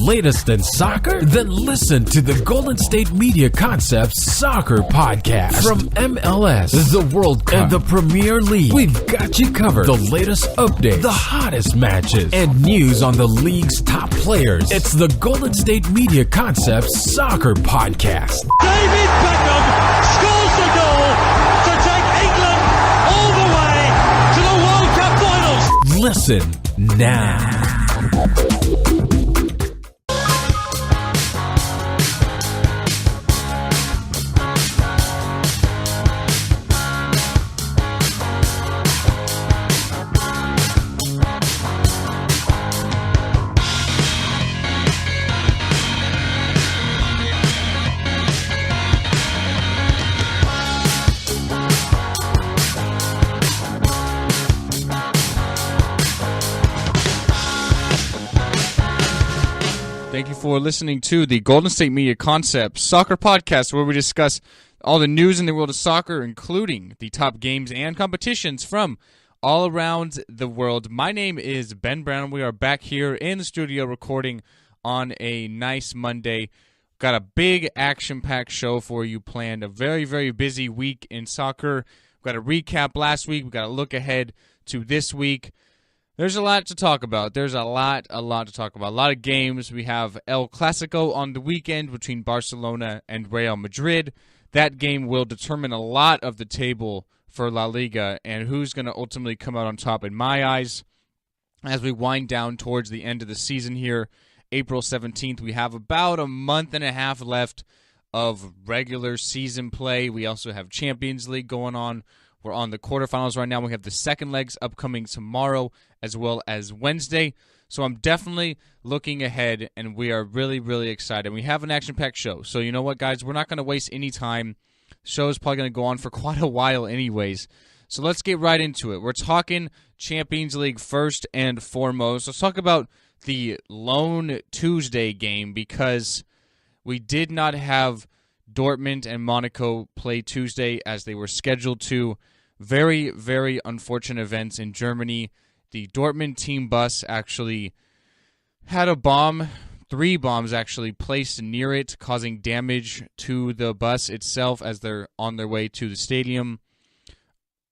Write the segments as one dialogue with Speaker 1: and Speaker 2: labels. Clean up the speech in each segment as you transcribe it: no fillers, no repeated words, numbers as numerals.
Speaker 1: latest in soccer? Then listen to the Golden State Media Concepts Soccer Podcast. From MLS, the World Cup, and the Premier League, we've got you covered. The latest updates, the hottest matches, and news on the league's top players. It's the Golden State Media Concepts Soccer Podcast.
Speaker 2: David Beckham scores the goal to take England all the way to the World Cup finals.
Speaker 1: Listen now.
Speaker 3: Thank you for listening to the Golden State Media Concepts Soccer Podcast, where we discuss all the news in the world of soccer, including the top games and competitions from all around the world. My name is Ben Brown. We are back here in the studio recording on a nice Monday. Got a big action-packed show for you planned. A very, very busy week in soccer. We've got a recap last week. We've got a look ahead to this week. There's a lot to talk about. There's a lot to talk about. A lot of games. We have El Clasico on the weekend between Barcelona and Real Madrid. That game will determine a lot of the table for La Liga and who's going to ultimately come out on top in my eyes. As we wind down towards the end of the season here, April 17th, we have about a month and a half left of regular season play. We also have Champions League going on. We're on the quarterfinals right now. We have the second legs upcoming tomorrow as well as Wednesday. So I'm definitely looking ahead, and we are really, really excited. We have an action-packed show. So you know what, guys? We're not going to waste any time. The show is probably going to go on for quite a while anyways. So let's get right into it. We're talking Champions League first and foremost. Let's talk about the lone Tuesday game because we did not have Dortmund and Monaco play Tuesday as they were scheduled to. Very, very unfortunate events in Germany. The Dortmund team bus actually had a bomb, 3 bombs actually placed near it, causing damage to the bus itself as they're on their way to the stadium.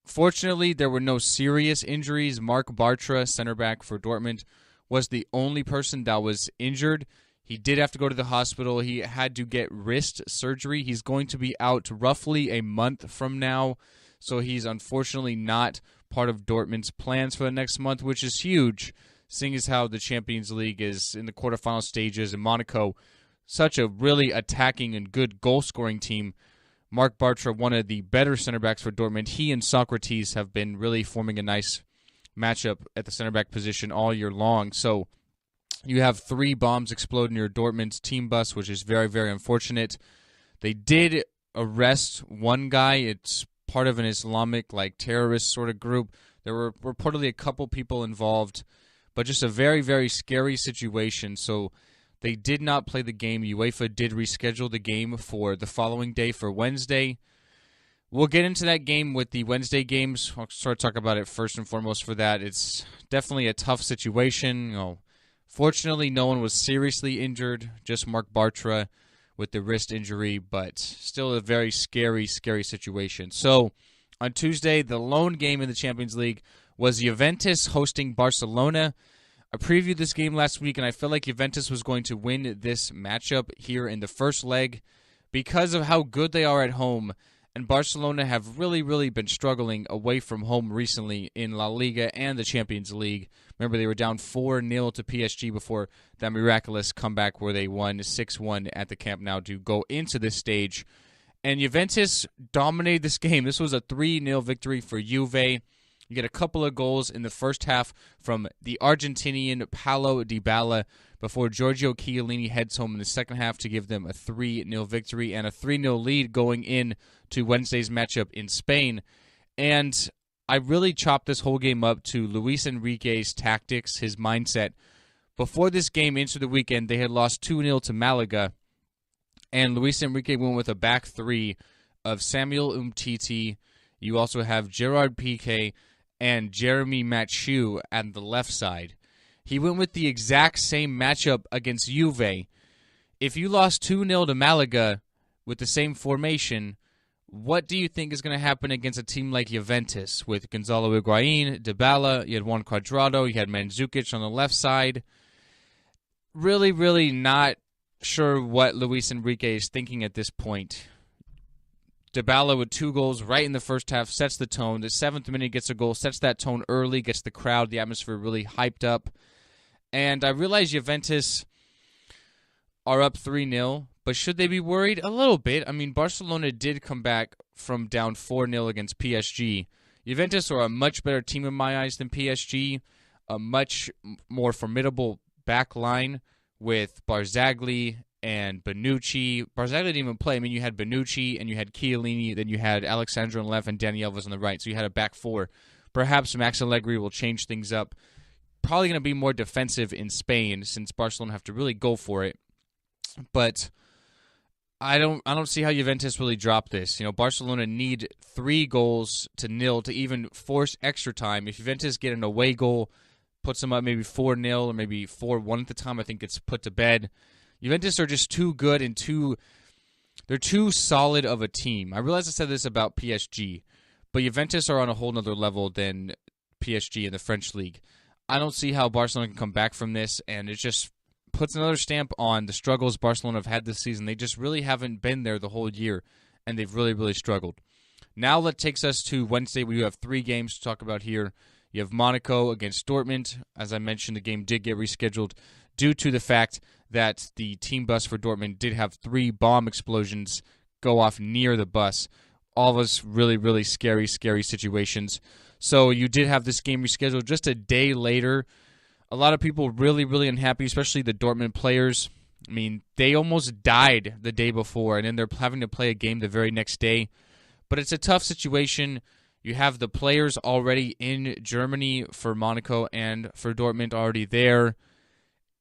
Speaker 3: Fortunately, there were no serious injuries. Marc Bartra, center back for Dortmund, was the only person that was injured. He did have to go to the hospital. He had to get wrist surgery. He's going to be out roughly a month from now. So he's unfortunately not part of Dortmund's plans for the next month, which is huge, seeing as how the Champions League is in the quarterfinal stages and Monaco, such a really attacking and good goal-scoring team. Marc Bartra, one of the better center backs for Dortmund, he and Socrates have been really forming a nice matchup at the center back position all year long. So you have 3 bombs explode near Dortmund's team bus, which is very, very unfortunate. They did arrest one guy. It's part of an Islamic terrorist sort of group. There were reportedly a couple people involved, but just a very, very scary situation. So they did not play the game. UEFA did reschedule the game for the following day for Wednesday. We'll get into that game with the Wednesday games. I'll sort of talk about it first and foremost for that. It's definitely a tough situation. Fortunately, no one was seriously injured, just Marc Bartra with the wrist injury, but still a very scary, scary situation. So on Tuesday, the lone game in the Champions League was Juventus hosting Barcelona. I previewed this game last week, and I felt like Juventus was going to win this matchup here in the first leg because of how good they are at home. And Barcelona have really, really been struggling away from home recently in La Liga and the Champions League. Remember, they were down 4-0 to PSG before that miraculous comeback where they won 6-1 at the Camp Nou to go into this stage. And Juventus dominated this game. This was a 3-0 victory for Juve. You get a couple of goals in the first half from the Argentinian Paulo Dybala before Giorgio Chiellini heads home in the second half to give them a 3-0 victory and a 3-0 lead going in to Wednesday's matchup in Spain. And I really chopped this whole game up to Luis Enrique's tactics, his mindset. Before this game into the weekend, they had lost 2-0 to Malaga, and Luis Enrique went with a back 3 of Samuel Umtiti. You also have Gerard Piqué and Jeremy Mathieu at the left side. He went with the exact same matchup against Juve. If you lost 2-0 to Malaga with the same formation, what do you think is going to happen against a team like Juventus with Gonzalo Higuain, Dybala, you had Juan Cuadrado, you had Mandzukic on the left side? Really, really not sure what Luis Enrique is thinking at this point. Dybala with 2 goals right in the first half sets the tone. The 7th minute gets a goal, sets that tone early, gets the crowd, the atmosphere really hyped up. And I realize Juventus are up 3-0, but should they be worried? A little bit. I mean, Barcelona did come back from down 4-0 against PSG. Juventus are a much better team in my eyes than PSG, a much more formidable back line with Barzagli and Bonucci. Barzagli didn't even play. I mean, you had Bonucci and you had Chiellini, then you had Alexandro on the left and Dani Alves on the right, so you had a back 4. Perhaps Max Allegri will change things up. Probably going to be more defensive in Spain since Barcelona have to really go for it. But I don't see how Juventus really drop this. You know, Barcelona need 3 goals to 0 to even force extra time. If Juventus get an away goal, puts them up maybe 4-0 or maybe 4-1 at the time, I think it's put to bed. Juventus are just too good and they're too solid of a team. I realize I said this about PSG, but Juventus are on a whole nother level than PSG in the French league. I don't see how Barcelona can come back from this, and it just puts another stamp on the struggles Barcelona have had this season. They just really haven't been there the whole year, and they've really, really struggled. Now that takes us to Wednesday. We do have 3 games to talk about here. You have Monaco against Dortmund. As I mentioned, the game did get rescheduled due to the fact that the team bus for Dortmund did have 3 bomb explosions go off near the bus. All of us really, really scary, scary situations. So you did have this game rescheduled just a day later. A lot of people really, really unhappy, especially the Dortmund players. I mean, they almost died the day before, and then they're having to play a game the very next day. But it's a tough situation. You have the players already in Germany for Monaco and for Dortmund already there.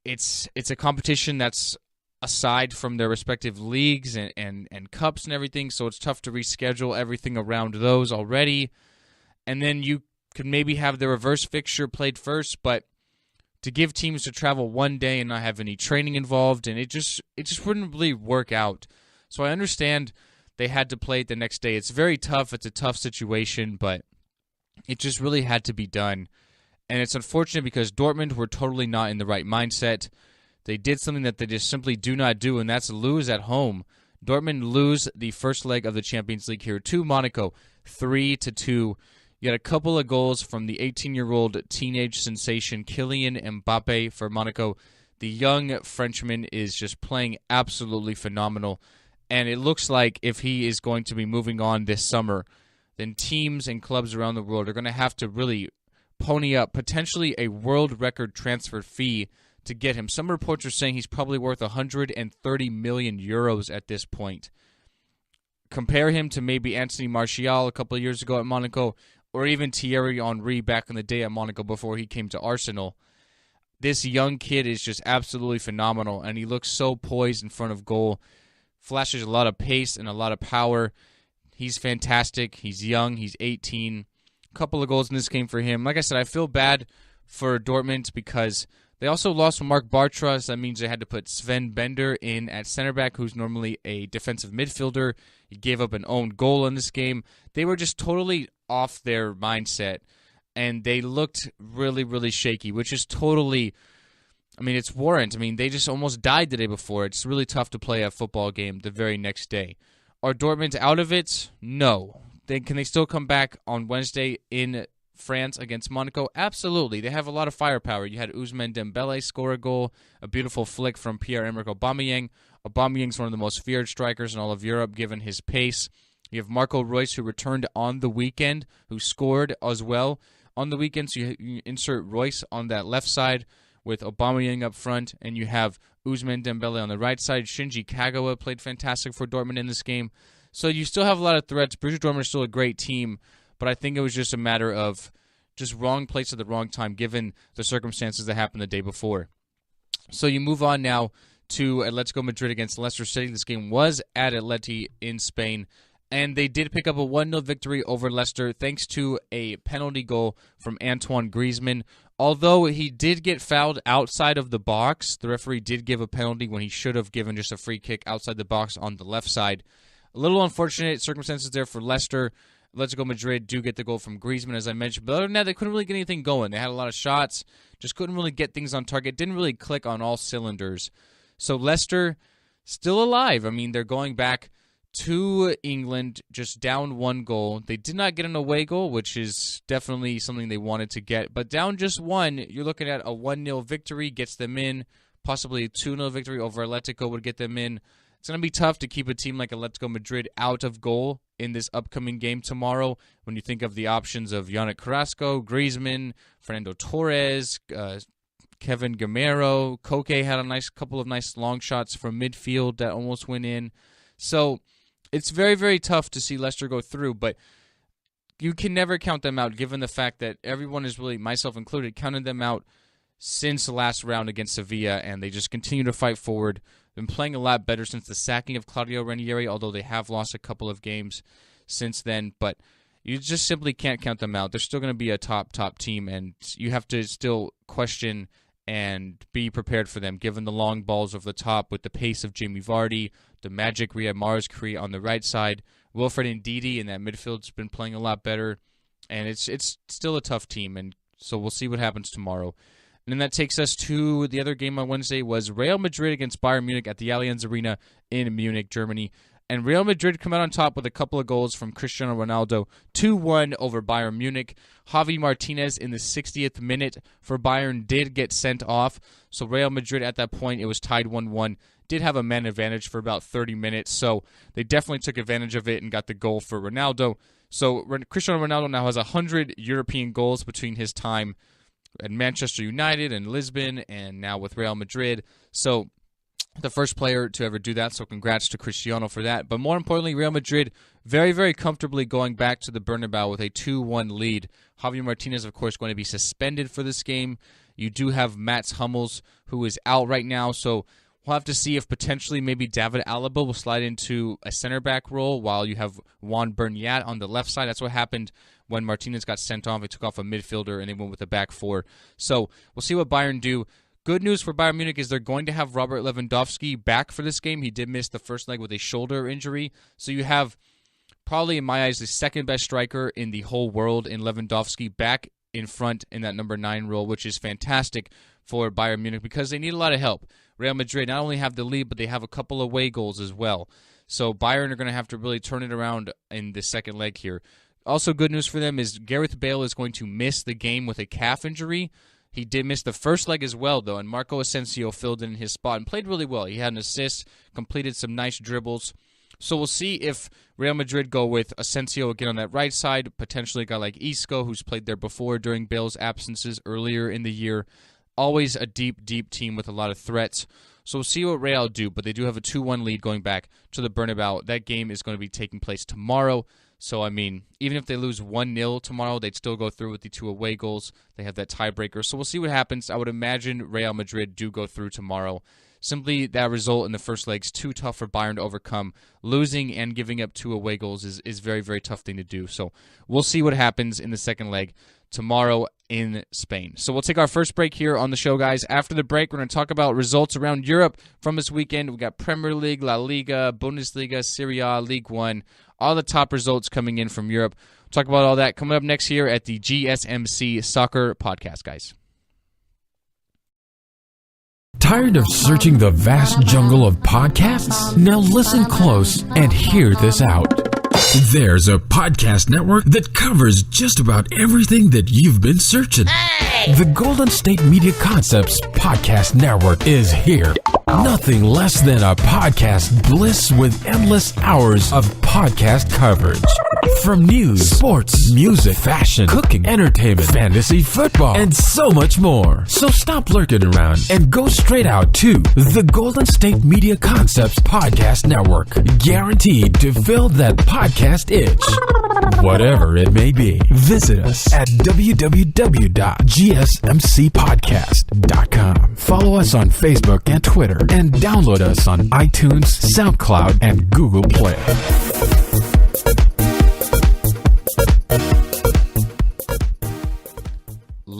Speaker 3: It's a competition that's aside from their respective leagues and cups and everything, so it's tough to reschedule everything around those already. And then you could maybe have the reverse fixture played first, but to give teams to travel one day and not have any training involved, and it just wouldn't really work out. So I understand they had to play it the next day. It's very tough. It's a tough situation, but it just really had to be done. And it's unfortunate because Dortmund were totally not in the right mindset. They did something that they just simply do not do, and that's lose at home. Dortmund lose the first leg of the Champions League here to Monaco, 3-2. You got a couple of goals from the 18-year-old teenage sensation Kylian Mbappe for Monaco. The young Frenchman is just playing absolutely phenomenal. And it looks like if he is going to be moving on this summer, then teams and clubs around the world are going to have to really pony up potentially a world record transfer fee to get him. Some reports are saying he's probably worth 130 million euros at this point. Compare him to maybe Anthony Martial a couple of years ago at Monaco, or even Thierry Henry back in the day at Monaco before he came to Arsenal. This young kid is just absolutely phenomenal, and he looks so poised in front of goal. Flashes a lot of pace and a lot of power. He's fantastic. He's young. He's 18. A couple of goals in this game for him. Like I said, I feel bad for Dortmund because they also lost Marc Bartra. So that means they had to put Sven Bender in at center back, who's normally a defensive midfielder. He gave up an own goal in this game. They were just totally off their mindset, and they looked really, really shaky, which is totally, I mean, it's warrant. I mean, they just almost died the day before. It's really tough to play a football game the very next day. Are Dortmund out of it? No. Can they still come back on Wednesday in France against Monaco? Absolutely. They have a lot of firepower. You had Ousmane Dembele score a goal, a beautiful flick from Pierre-Emerick Aubameyang. Aubameyang's one of the most feared strikers in all of Europe, given his pace. You have Marco Reus, who returned on the weekend, who scored as well on the weekend. So you insert Reus on that left side with Aubameyang up front, and you have Ousmane Dembele on the right side. Shinji Kagawa played fantastic for Dortmund in this game. So you still have a lot of threats. Borussia Dortmund is still a great team, but I think it was just a matter of just wrong place at the wrong time, given the circumstances that happened the day before. So you move on now to Atletico Madrid against Leicester City. This game was at Atleti in Spain, and they did pick up a 1-0 victory over Leicester thanks to a penalty goal from Antoine Griezmann Although he did get fouled outside of the box, the referee did give a penalty when he should have given just a free kick outside the box on the left side. A little unfortunate circumstances there for Leicester. Atletico Madrid do get the goal from Griezmann, as I mentioned. But other than that, they couldn't really get anything going. They had a lot of shots, just couldn't really get things on target. Didn't really click on all cylinders. So Leicester still alive. I mean, they're going back to England, just down 1 goal. They did not get an away goal, which is definitely something they wanted to get. But down just 1, you're looking at a 1-0 victory, gets them in. Possibly a 2-0 victory over Atletico would get them in. It's going to be tough to keep a team like Atletico Madrid out of goal in this upcoming game tomorrow when you think of the options of Yannick Carrasco, Griezmann, Fernando Torres, Kevin Gamero. Koke had a couple of nice long shots from midfield that almost went in. So it's very, very tough to see Leicester go through, but you can never count them out given the fact that everyone is really, myself included, counted them out since the last round against Sevilla, and they just continue to fight forward. Been playing a lot better since the sacking of Claudio Ranieri, although they have lost a couple of games since then, but you just simply can't count them out. They're still going to be a top team, and you have to still question and be prepared for them, given the long balls over the top with the pace of Jamie Vardy, the magic Riyad Mahrez on the right side. Wilfred Ndidi in that midfield's been playing a lot better, and it's still a tough team, and so we'll see what happens tomorrow. And then that takes us to the other game on Wednesday was Real Madrid against Bayern Munich at the Allianz Arena in Munich, Germany. And Real Madrid come out on top with a couple of goals from Cristiano Ronaldo, 2-1 over Bayern Munich. Javi Martinez in the 60th minute for Bayern did get sent off. So Real Madrid at that point, it was tied 1-1. Did have a man advantage for about 30 minutes. So they definitely took advantage of it and got the goal for Ronaldo. So Cristiano Ronaldo now has 100 European goals between his time at Manchester United and Lisbon and now with Real Madrid. So the first player to ever do that, so congrats to Cristiano for that. But more importantly, Real Madrid very, very comfortably going back to the Bernabeu with a 2-1 lead. Javier Martinez, of course, going to be suspended for this game. You do have Mats Hummels, who is out right now, so we'll have to see if potentially maybe David Alaba will slide into a center back role while you have Juan Bernat on the left side. That's what happened when Martinez got sent off. He took off a midfielder and they went with a back 4. So we'll see what Bayern do. Good news for Bayern Munich is they're going to have Robert Lewandowski back for this game. He did miss the first leg with a shoulder injury. So you have probably, in my eyes, the second best striker in the whole world in Lewandowski back in front in that number 9 role, which is fantastic for Bayern Munich because they need a lot of help. Real Madrid not only have the lead, but they have a couple of away goals as well. So Bayern are going to have to really turn it around in the second leg here. Also, good news for them is Gareth Bale is going to miss the game with a calf injury. He did miss the first leg as well, though, and Marco Asensio filled in his spot and played really well. He had an assist, completed some nice dribbles. So we'll see if Real Madrid go with Asensio again on that right side, potentially a guy like Isco, who's played there before during Bale's absences earlier in the year. Always a deep, deep team with a lot of threats. So we'll see what Real do, but they do have a 2-1 lead going back to the Bernabeu. That game is going to be taking place tomorrow. So, I mean, even if they lose 1-0 tomorrow, they'd still go through with the 2 away goals. They have that tiebreaker. So we'll see what happens. I would imagine Real Madrid do go through tomorrow. Simply that result in the first leg's too tough for Bayern to overcome. Losing and giving up 2 away goals is very, very tough thing to do. So we'll see what happens in the second leg tomorrow in Spain. So we'll take our first break here on the show, guys. After the break, we're going to talk about results around Europe from this weekend. We got Premier League, La Liga, Bundesliga, Serie A, League One, all the top results coming in from Europe. We'll talk about all that coming up next here at the GSMC Soccer Podcast, guys.
Speaker 1: Tired of searching the vast jungle of podcasts? Now listen close and hear this out. There's a podcast network that covers just about everything that you've been searching. Hey! The Golden State Media Concepts Podcast Network is here. Nothing less than a podcast bliss with endless hours of podcast coverage. From news, sports, music, fashion, cooking, entertainment, fantasy, football, and so much more. So stop lurking around and go straight out to the Golden State Media Concepts Podcast Network. Guaranteed to fill that podcast itch. Whatever it may be. Visit us at www.gsmcpodcast.com. Follow us on Facebook and Twitter, and download us on iTunes, SoundCloud, and Google Play.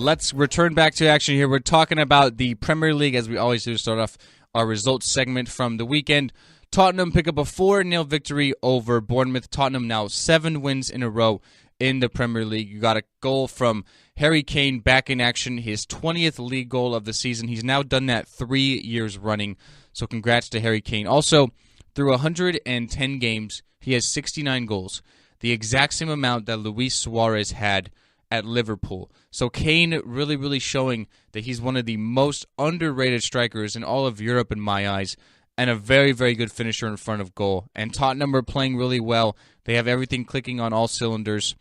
Speaker 3: let's return back to action here. We're talking about the Premier League, as we always do to start off our results segment from the weekend. Tottenham pick up a 4-0 victory over Bournemouth. Tottenham now 7 wins in a row in the Premier League. You got a goal from Harry Kane back in action, his 20th league goal of the season. He's now done that 3 years running, so congrats to Harry Kane. Also, through 110 games, he has 69 goals, the exact same amount that Luis Suarez had at Liverpool. So Kane really showing that he's one of the most underrated strikers in all of Europe in my eyes, and a very good finisher in front of goal. And Tottenham are playing really well. They have everything clicking on all cylinders.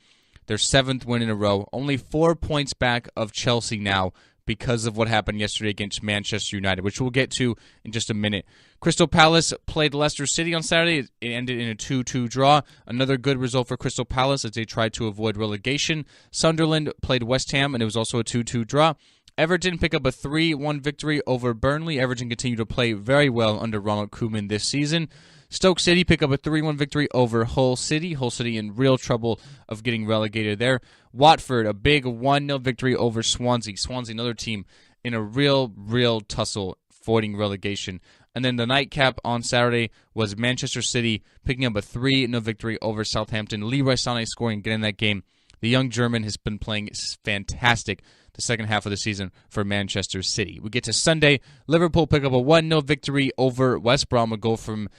Speaker 3: Their 7th win in a row. Only 4 points back of Chelsea now because of what happened yesterday against Manchester United, which we'll get to in just a minute. Crystal Palace played Leicester City on Saturday. It ended in a 2-2 draw. Another good result for Crystal Palace as they tried to avoid relegation. Sunderland played West Ham, and it was also a 2-2 draw. Everton pick up a 3-1 victory over Burnley. Everton continue to play very well under Ronald Koeman this season. Stoke City pick up a 3-1 victory over Hull City. Hull City in real trouble of getting relegated there. Watford, a big 1-0 victory over Swansea. Swansea, another team in a real tussle avoiding relegation. And then the nightcap on Saturday was Manchester City picking up a 3-0 victory over Southampton. Leroy Sané scoring again in that game. The young German has been playing fantastic the second half of the season for Manchester City. We get to Sunday. Liverpool pick up a 1-0 victory over West Brom. A goal from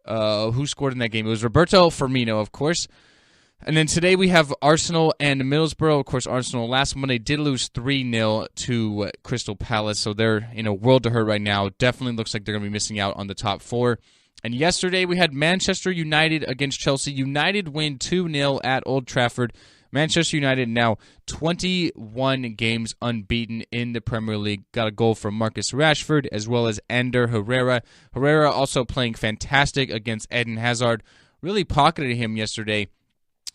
Speaker 3: who scored in that game? It was Roberto Firmino, of course. And then today we have Arsenal and Middlesbrough. Of course, Arsenal last Monday did lose 3-0 to Crystal Palace, so they're in a world to hurt right now. Definitely looks like they're going to be missing out on the top 4. And yesterday we had Manchester United against Chelsea. United win 2-0 at Old Trafford. Manchester United now 21 games unbeaten in the Premier League. Got a goal from Marcus Rashford as well as Ander Herrera. Herrera also playing fantastic against Eden Hazard. Really pocketed him yesterday.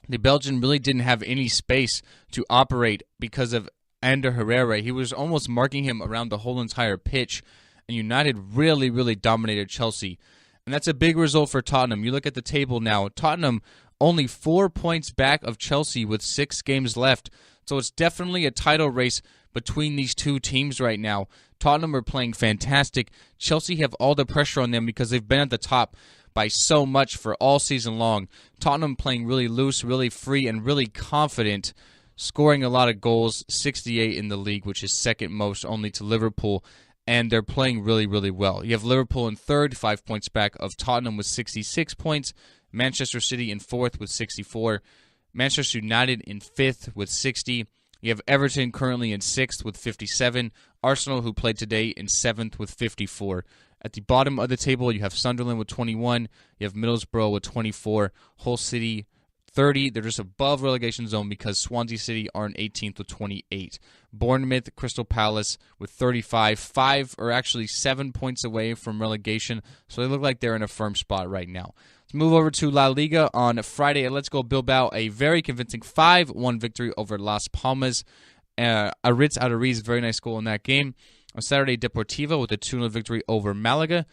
Speaker 3: The Belgian really didn't have any space to operate because of Ander Herrera. He was almost marking him around the whole entire pitch. And United really dominated Chelsea. And that's a big result for Tottenham. You look at the table now. Tottenham only 4 points back of Chelsea with 6 games left. So it's definitely a title race between these two teams right now. Tottenham are playing fantastic. Chelsea have all the pressure on them because they've been at the top by so much for all season long. Tottenham playing really loose, really free, and really confident, scoring a lot of goals, 68 in the league, which is second most only to Liverpool. And they're playing really well. You have Liverpool in third, 5 points back of Tottenham with 66 points. Manchester City in fourth with 64. Manchester United in fifth with 60. You have Everton currently in sixth with 57. Arsenal, who played today, in seventh with 54. At the bottom of the table, you have Sunderland with 21. You have Middlesbrough with 24. Hull City 30. They're just above relegation zone because Swansea City are in 18th with 28. Bournemouth, Crystal Palace with 35. 5 or actually 7 points away from relegation, so they look like they're in a firm spot right now. Let's move over to La Liga on Friday. Let's go Bilbao, a very convincing 5-1 victory over Las Palmas. Aritz Aduriz, very nice goal in that game. On Saturday, Deportivo with a 2-0 victory over Malaga.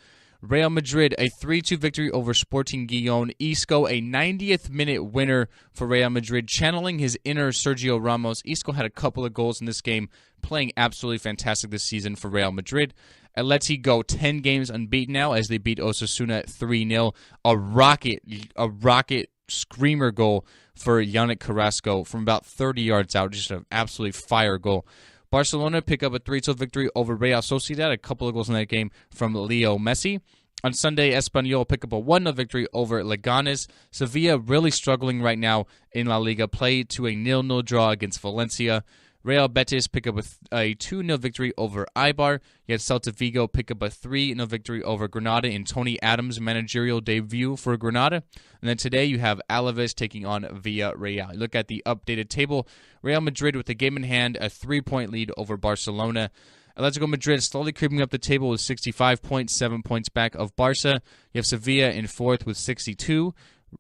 Speaker 3: Real Madrid, a 3-2 victory over Sporting Gijón. Isco, a 90th minute winner for Real Madrid, channeling his inner Sergio Ramos. Isco had a couple of goals in this game, playing absolutely fantastic this season for Real Madrid. Atleti go 10 games unbeaten now as they beat Osasuna 3-0. A rocket screamer goal for Yannick Carrasco from about 30 yards out. Just an absolutely fire goal. Barcelona pick up a 3-2 victory over Real Sociedad. A couple of goals in that game from Leo Messi. On Sunday, Espanyol pick up a 1-0 victory over Leganes. Sevilla really struggling right now in La Liga. Played to a 0-0 draw against Valencia. Real Betis pick up a 2-0 victory over Eibar. You had Celta Vigo pick up a 3-0 victory over Granada in Tony Adams' managerial debut for Granada. And then today you have Alaves taking on Villarreal. You look at the updated table. Real Madrid with the game in hand, a 3-point lead over Barcelona. Atletico Madrid slowly creeping up the table with 65 points, 7 points back of Barca. You have Sevilla in fourth with 62.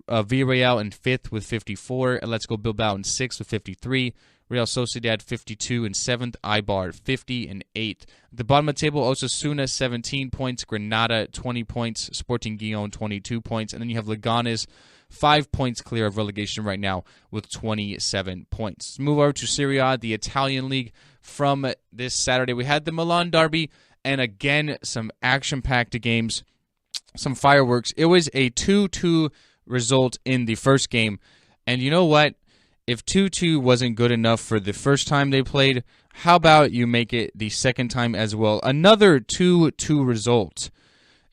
Speaker 3: Villarreal in fifth with 54. Atletico Bilbao in sixth with 53. Real Sociedad 52 and 7th, Eibar 50 and 8th. At the bottom of the table, Osasuna 17 points, Granada 20 points, Sporting Gijón 22 points, and then you have Leganes 5 points clear of relegation right now with 27 points. Let's move over to Serie A, the Italian league. from this Saturday. We had the Milan derby, and again, some action-packed games, some fireworks. It was a 2-2 result in the first game, and you know what? If 2-2 wasn't good enough for the first time they played, how about you make it the second time as well? Another 2-2 result.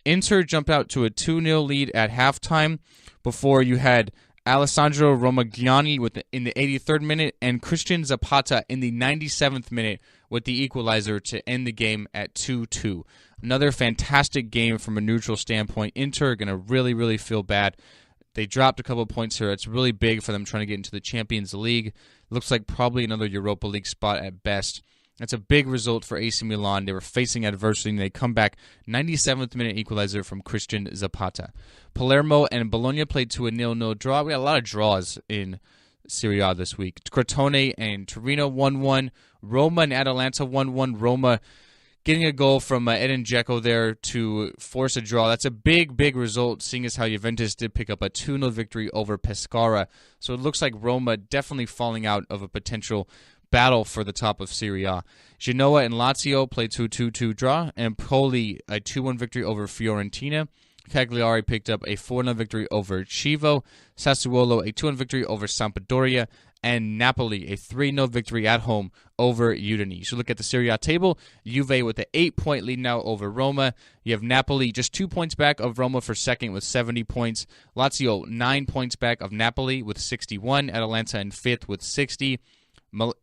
Speaker 3: Inter jumped out to a 2-0 lead at halftime before you had Alessandro Romagnani in the 83rd minute and Christian Zapata in the 97th minute with the equalizer to end the game at 2-2. Another fantastic game from a neutral standpoint. Inter are going to really, really feel bad. They dropped a couple of points here. It's really big for them trying to get into the Champions League. Looks like probably another Europa League spot at best. That's a big result for AC Milan. They were facing adversity, and they come back 97th minute equalizer from Christian Zapata. Palermo and Bologna played to a 0-0 draw. We had a lot of draws in Serie A this week. Crotone and Torino 1-1. Roma and Atalanta 1-1. Roma getting a goal from Edin Dzeko there to force a draw. That's a big, big result, seeing as how Juventus did pick up a 2-0 victory over Pescara. So it looks like Roma definitely falling out of a potential battle for the top of Serie A. Genoa and Lazio played to a 2-2 draw, and Empoli a 2-1 victory over Fiorentina. Cagliari picked up a 4-0 victory over Chievo. Sassuolo a 2-1 victory over Sampdoria, and Napoli a 3-0 victory at home over Udine. So look at the Serie A table. Juve with an 8-point lead now over Roma. You have Napoli just 2 points back of Roma for second with 70 points. Lazio 9 points back of Napoli with 61. Atalanta in fifth with 60.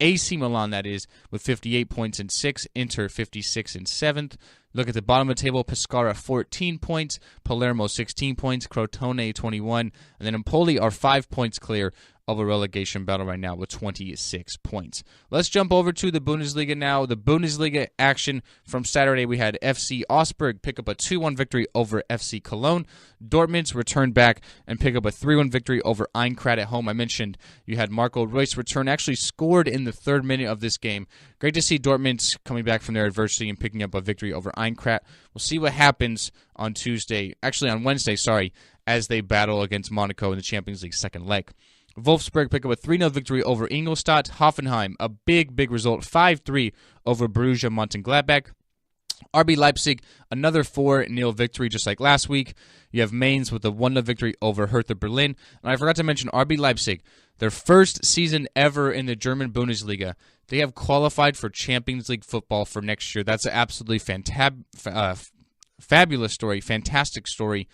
Speaker 3: AC Milan, that is, with 58 points in 6th. Inter 56 in 7th. Look at the bottom of the table. Pescara 14 points. Palermo 16 points. Crotone 21. And then Empoli are 5 points clear of a relegation battle right now with 26 points. Let's jump over to the Bundesliga now. The Bundesliga action from Saturday, we had FC Augsburg pick up a 2-1 victory over FC Cologne. Dortmund returned back and pick up a 3-1 victory over Eintracht at home. I mentioned you had Marco Reus return, actually scored in the 3rd minute of this game. Great to see Dortmund coming back from their adversity and picking up a victory over Eintracht. We'll see what happens on Wednesday, as they battle against Monaco in the Champions League second leg. Wolfsburg pick up a 3-0 victory over Ingolstadt. Hoffenheim, a big, big result, 5-3 over Borussia Mönchengladbach. RB Leipzig, another 4-0 victory just like last week. You have Mainz with a 1-0 victory over Hertha Berlin. And I forgot to mention RB Leipzig, their first season ever in the German Bundesliga. They have qualified for Champions League football for next year. That's an absolutely fabulous story, fantastic story,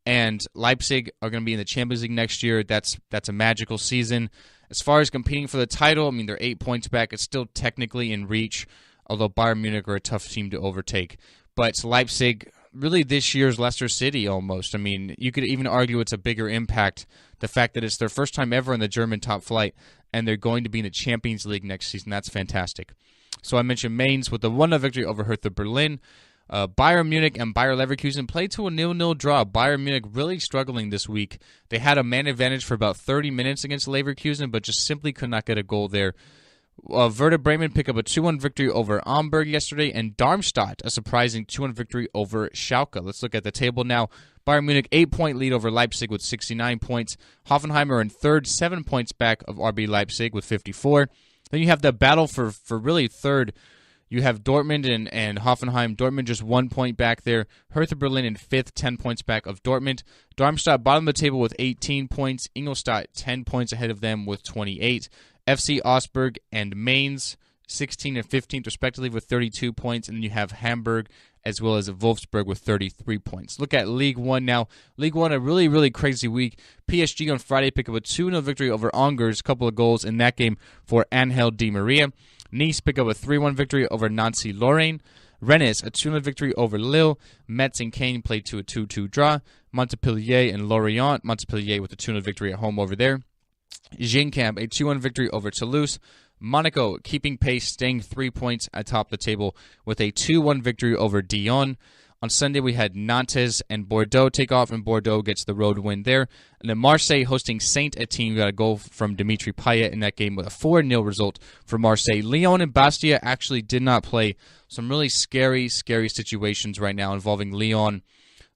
Speaker 3: and Leipzig are going to be in the Champions League next year. That's a magical season. As far as competing for the title, I mean, they're 8 points back. It's still technically in reach, although Bayern Munich are a tough team to overtake. But Leipzig, really this year's Leicester City almost. I mean, you could even argue it's a bigger impact, the fact that it's their first time ever in the German top flight, and they're going to be in the Champions League next season. That's fantastic. So I mentioned Mainz with a 1-0 victory over Hertha Berlin. Bayern Munich and Bayer Leverkusen played to a 0-0 draw. Bayern Munich really struggling this week. They had a man advantage for about 30 minutes against Leverkusen, but just simply could not get a goal there. Werder Bremen pick up a 2-1 victory over Hamburg yesterday, and Darmstadt a surprising 2-1 victory over Schalke. Let's look at the table now. Bayern Munich 8-point lead over Leipzig with 69 points. Hoffenheim are in third, 7 points back of RB Leipzig with 54. Then you have the battle for really third. You have Dortmund and Hoffenheim. Dortmund just 1 point back there. Hertha Berlin in fifth, 10 points back of Dortmund. Darmstadt bottom of the table with 18 points. Ingolstadt 10 points ahead of them with 28. FC Augsburg and Mainz 16 and 15th respectively with 32 points. And then you have Hamburg as well as Wolfsburg with 33 points. Look at League One now. League One, a really, really crazy week. PSG on Friday pick up a 2-0 victory over Angers. A couple of goals in that game for Angel Di Maria. Nice pick up a 3-1 victory over Nancy Lorraine. Rennes, a 2-0 victory over Lille. Metz and Caen played to a 2-2 draw. Montpellier and Lorient. Montpellier with a 2-0 victory at home over there. Gienkamp, a 2-1 victory over Toulouse. Monaco keeping pace, staying 3 points atop the table with a 2-1 victory over Dijon. On Sunday, we had Nantes and Bordeaux take off, and Bordeaux gets the road win there. And then Marseille hosting Saint-Etienne. We got a goal from Dimitri Payet in that game with a 4-0 result for Marseille. Lyon and Bastia actually did not play. Some really scary, scary situations right now involving Lyon.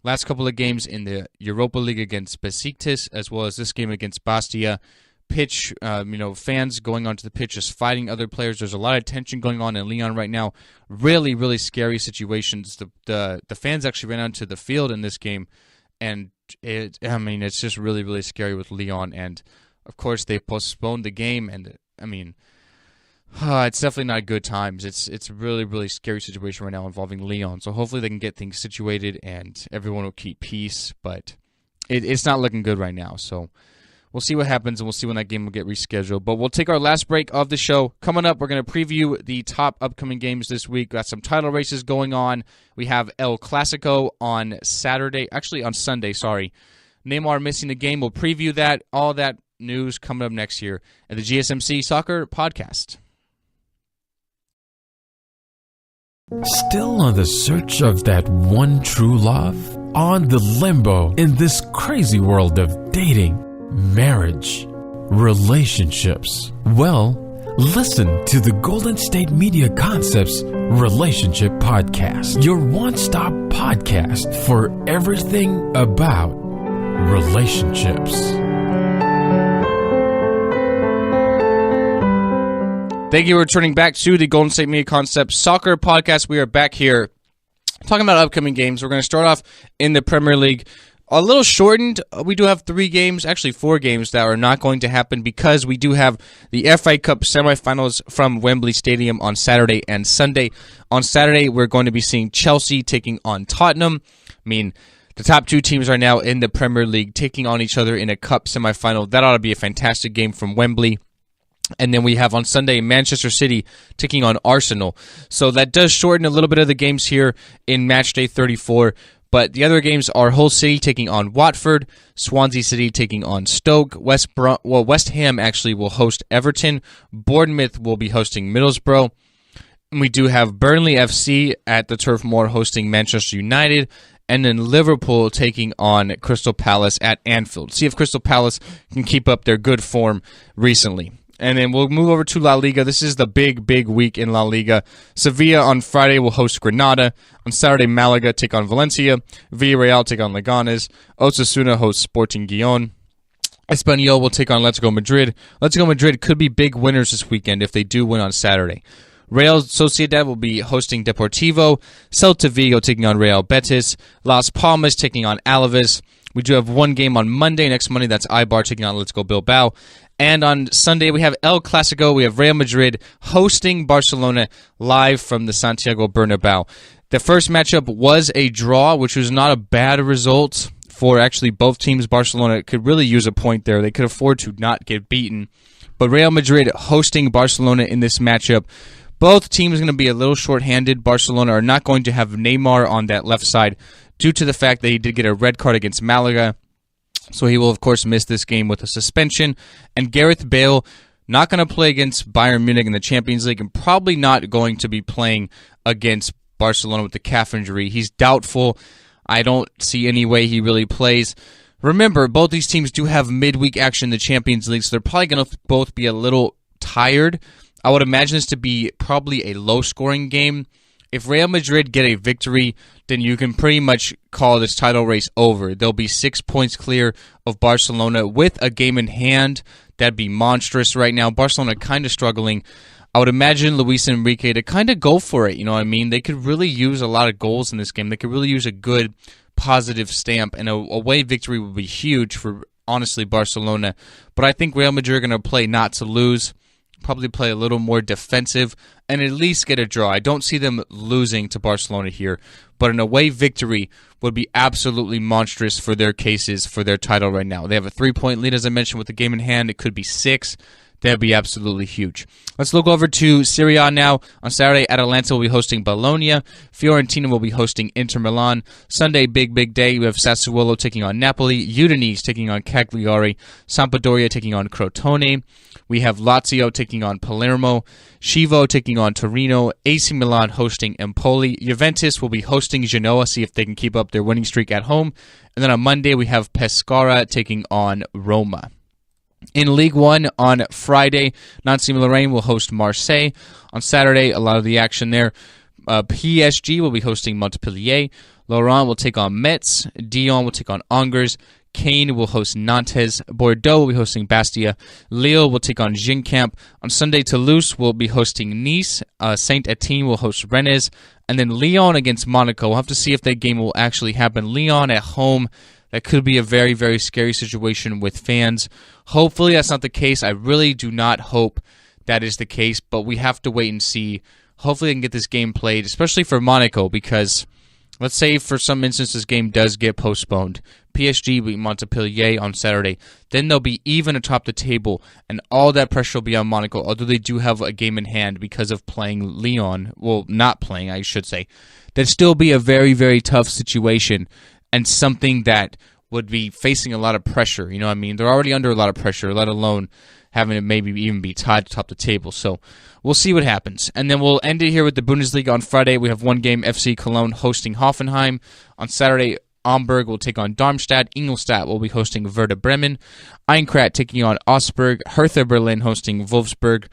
Speaker 3: Last couple of games in the Europa League against Besiktas, as well as this game against Bastia. pitch, fans going onto the pitch, just fighting other players. There's a lot of tension going on in Lyon right now. Really, really scary situations. The fans actually ran onto the field in this game, and it's just really, really scary with Lyon. And of course, they postponed the game, and it's definitely not good times. It's a really, really scary situation right now involving Lyon. So hopefully they can get things situated and everyone will keep peace. But it's not looking good right now. So we'll see what happens, and we'll see when that game will get rescheduled. But we'll take our last break of the show. Coming up, we're going to preview the top upcoming games this week. Got some title races going on. We have El Clasico on Sunday, sorry. Neymar missing the game. We'll preview that. All that news coming up next year at the GSMC Soccer Podcast.
Speaker 1: Still on the search of that one true love? On the limbo in this crazy world of dating, marriage, relationships? Well, listen to the Golden State Media Concepts Relationship Podcast, your one-stop podcast for everything about relationships.
Speaker 3: Thank you for returning back to the Golden State Media Concepts Soccer Podcast. We are back here talking about upcoming games. We're going to start off in the Premier League. A little shortened. We do have 3 games, actually 4 games that are not going to happen because we do have the FA Cup semifinals from Wembley Stadium on Saturday and Sunday. On Saturday, we're going to be seeing Chelsea taking on Tottenham. The top 2 teams are now in the Premier League taking on each other in a cup semifinal. That ought to be a fantastic game from Wembley. And then we have on Sunday Manchester City taking on Arsenal. So that does shorten a little bit of the games here in match day 34. But the other games are Hull City taking on Watford, Swansea City taking on Stoke, West Ham actually will host Everton, Bournemouth will be hosting Middlesbrough. And we do have Burnley FC at the Turf Moor hosting Manchester United, and then Liverpool taking on Crystal Palace at Anfield. See if Crystal Palace can keep up their good form recently. And then we'll move over to La Liga. This is the big, big week in La Liga. Sevilla on Friday will host Granada. On Saturday, Malaga take on Valencia. Villarreal take on Leganes. Osasuna hosts Sporting Gijón. Espanyol will take on Atletico Madrid. Atletico Madrid could be big winners this weekend if they do win on Saturday. Real Sociedad will be hosting Deportivo. Celta Vigo taking on Real Betis. Las Palmas taking on Alaves. We do have one game on Monday. Next Monday, that's Eibar taking on Atletico Bilbao. And on Sunday, we have El Clasico. We have Real Madrid hosting Barcelona live from the Santiago Bernabeu. The first matchup was a draw, which was not a bad result for actually both teams. Barcelona could really use a point there. They could afford to not get beaten. But Real Madrid hosting Barcelona in this matchup. Both teams are going to be a little short-handed. Barcelona are not going to have Neymar on that left side due to the fact that he did get a red card against Malaga. So he will, of course, miss this game with a suspension. And Gareth Bale, not going to play against Bayern Munich in the Champions League and probably not going to be playing against Barcelona with the calf injury. He's doubtful. I don't see any way he really plays. Remember, both these teams do have midweek action in the Champions League, so they're probably going to both be a little tired. I would imagine this to be probably a low-scoring game. If Real Madrid get a victory, then you can pretty much call this title race over. They'll be 6 points clear of Barcelona with a game in hand. That'd be monstrous right now. Barcelona kind of struggling. I would imagine Luis Enrique to kind of go for it. You know what I mean? They could really use a lot of goals in this game. They could really use a good positive stamp, and a away victory would be huge for, honestly, Barcelona. But I think Real Madrid are going to play not to lose. Probably play a little more defensive and at least get a draw. I don't see them losing to Barcelona here, but an away victory would be absolutely monstrous for their cases for their title right now. They have a 3-point lead, as I mentioned, with the game in hand. It could be 6. That'd be absolutely huge. Let's look over to Serie A now. On Saturday, Atalanta will be hosting Bologna. Fiorentina will be hosting Inter Milan. Sunday, big day. We have Sassuolo taking on Napoli. Udinese taking on Cagliari. Sampdoria taking on Crotone. We have Lazio taking on Palermo. Chievo taking on Torino. AC Milan hosting Empoli. Juventus will be hosting Genoa, see if they can keep up their winning streak at home. And then on Monday, we have Pescara taking on Roma. In League One on Friday, Nancy-Lorraine will host Marseille. On Saturday, a lot of the action there. PSG will be hosting Montpellier. Lorient will take on Metz. Dijon will take on Angers. Caen will host Nantes. Bordeaux will be hosting Bastia. Lille will take on Ginkamp. On Sunday, Toulouse will be hosting Nice. Saint-Étienne will host Rennes. And then Lyon against Monaco. We'll have to see if that game will actually happen. Lyon at home. That could be a very, very scary situation with fans. Hopefully that's not the case. I really do not hope that is the case, but we have to wait and see. Hopefully they can get this game played, especially for Monaco, because let's say for some instance this game does get postponed. PSG beat Montpellier on Saturday. Then they'll be even atop the table, and all that pressure will be on Monaco, although they do have a game in hand because of playing Lyon. Well, not playing, I should say. That'd still be a very, very tough situation, and something that would be facing a lot of pressure. You know what I mean? They're already under a lot of pressure, let alone having to maybe even be tied atop the table. So we'll see what happens. And then we'll end it here with the Bundesliga on Friday. We have one game, FC Cologne hosting Hoffenheim. On Saturday, Hamburg will take on Darmstadt. Ingolstadt will be hosting Werder Bremen. Eintracht taking on Augsburg. Hertha Berlin hosting Wolfsburg.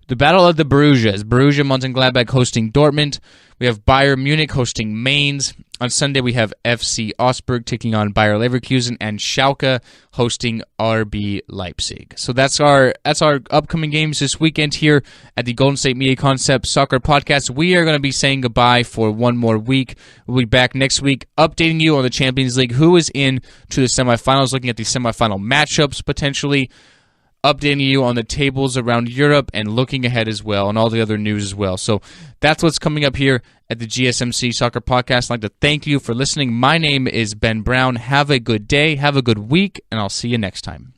Speaker 3: The Battle of the Borussia. Borussia Mönchengladbach hosting Dortmund. We have Bayern Munich hosting Mainz. On Sunday, we have FC Augsburg taking on Bayer Leverkusen, and Schalke hosting RB Leipzig. So that's our upcoming games this weekend here at the Golden State Media Concept Soccer Podcast. We are going to be saying goodbye for one more week. We'll be back next week updating you on the Champions League, who is in to the semifinals, looking at the semifinal matchups potentially, updating you on the tables around Europe, and looking ahead as well, and all the other news as well. So that's what's coming up here at the GSMC Soccer Podcast. I'd like to thank you for listening. My name is Ben Brown. Have a good day, have a good week, and I'll see you next time.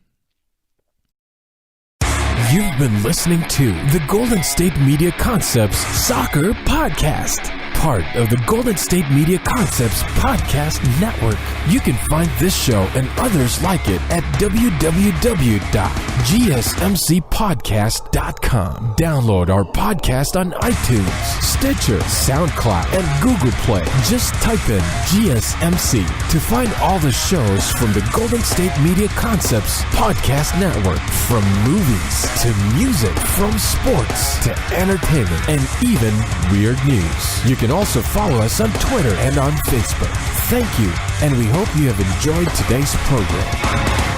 Speaker 1: You've been listening to the Golden State Media Concepts Soccer Podcast, part of the Golden State Media Concepts Podcast Network. You can find this show and others like it at www.gsmcpodcast.com. Download our podcast on iTunes, Stitcher, SoundCloud, and Google Play. Just type in GSMC to find all the shows from the Golden State Media Concepts Podcast Network, from movies to music, from sports to entertainment, and even weird news. You can also follow us on Twitter and on Facebook. Thank you, and we hope you have enjoyed today's program.